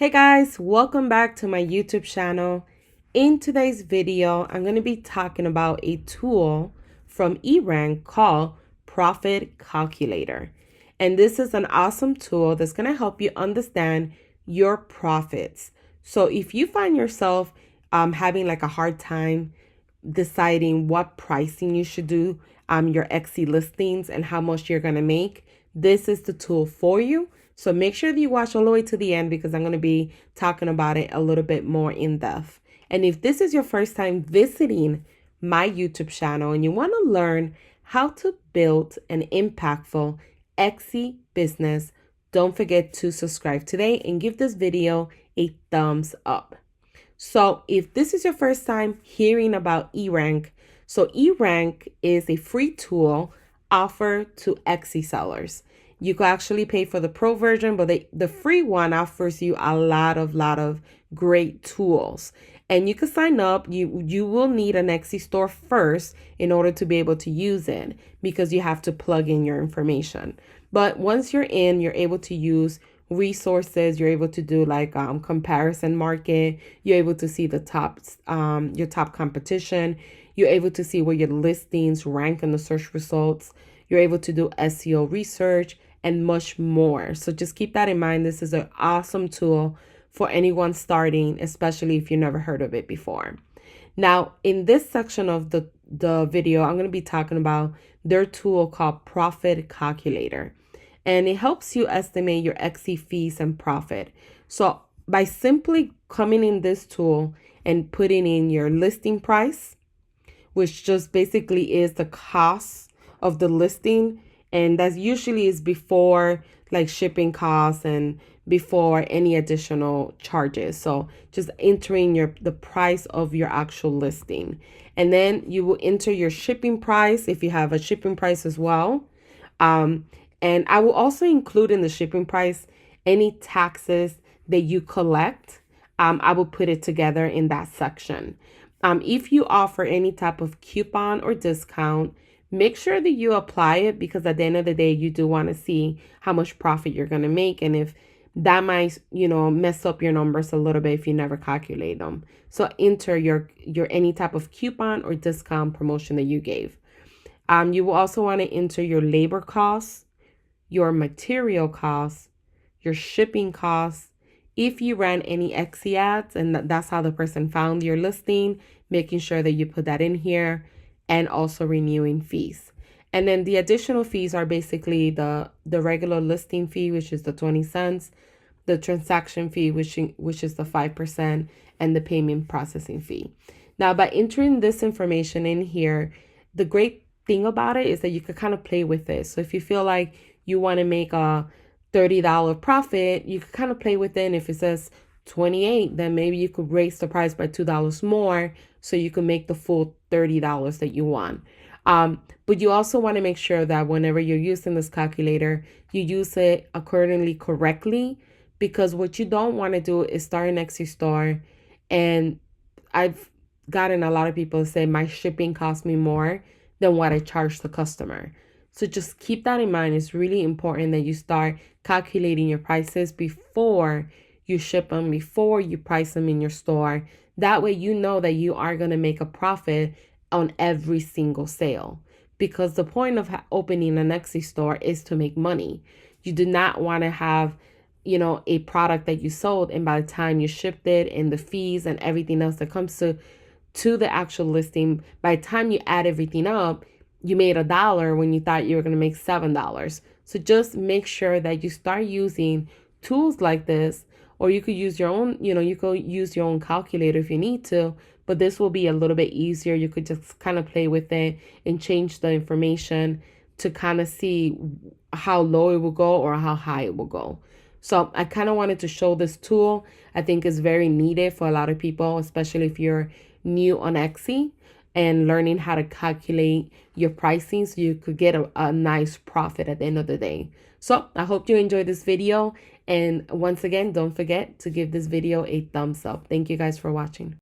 Hey guys, welcome back to my YouTube channel. In today's video, I'm going to be talking about a tool from eRank called Profit Calculator. And this is an awesome tool that's going to help you understand your profits. So if you find yourself having like a hard time deciding what pricing you should do your Etsy listings and how much you're going to make, this is the tool for you. So make sure that you watch all the way to the end because I'm going to be talking about it a little bit more in depth. And if this is your first time visiting my YouTube channel and you want to learn how to build an impactful Etsy business, don't forget to subscribe today and give this video a thumbs up. So if this is your first time hearing about eRank, so eRank is a free tool offered to Etsy sellers. You can actually pay for the pro version, but the free one offers you a lot of great tools. And you can sign up. You will need an Etsy store first in order to be able to use it because you have to plug in your information. But once you're in, you're able to use resources. You're able to do like comparison market. You're able to see the your top competition. You're able to see where your listings rank in the search results. You're able to do SEO research and much more. So just keep that in mind. This is an awesome tool for anyone starting, especially if you never heard of it before. Now, in this section of the video, I'm going to be talking about their tool called Profit Calculator. And it helps you estimate your Etsy fees and profit. So by simply coming in this tool and putting in your listing price, which just basically is the cost of the listing, and that usually is before like shipping costs and before any additional charges. So just entering the price of your actual listing. And then you will enter your shipping price if you have a shipping price as well. And I will also include in the shipping price any taxes that you collect. I will put it together in that section. If you offer any type of coupon or discount, make sure that you apply it because at the end of the day, you do want to see how much profit you're going to make. And if that might, mess up your numbers a little bit if you never calculate them. So enter your any type of coupon or discount promotion that you gave. You will also want to enter your labor costs, your material costs, your shipping costs. If you ran any Etsy ads and that's how the person found your listing, making sure that you put that in here, and also renewing fees. And then the additional fees are basically the regular listing fee, which is the 20 cents, the transaction fee, which is the 5%, and the payment processing fee. Now, by entering this information in here, the great thing about it is that you could kind of play with it. So if you feel like you want to make a $30 profit, you could kind of play with it. And if it says 28, then maybe you could raise the price by $2 more so you can make the full $30 that you want. But you also want to make sure that whenever you're using this calculator, you use it accordingly correctly, because what you don't want to do is start an Etsy store. And I've gotten a lot of people say my shipping cost me more than what I charge the customer. So just keep that in mind. It's really important that you start calculating your prices before you ship them, before you price them in your store. That way you know that you are going to make a profit on every single sale. Because the point of opening an Etsy store is to make money. You do not want to have, a product that you sold and by the time you shipped it and the fees and everything else that comes to the actual listing, by the time you add everything up, you made $1 when you thought you were going to make $7. So just make sure that you start using tools like this, or you could use your own, you could use your own calculator if you need to, but this will be a little bit easier. You could just kind of play with it and change the information to kind of see how low it will go or how high it will go. So I kind of wanted to show this tool. I think it's very needed for a lot of people, especially if you're new on Etsy and learning how to calculate your pricing so you could get a nice profit at the end of the day. So I hope you enjoyed this video. And once again, don't forget to give this video a thumbs up. Thank you guys for watching.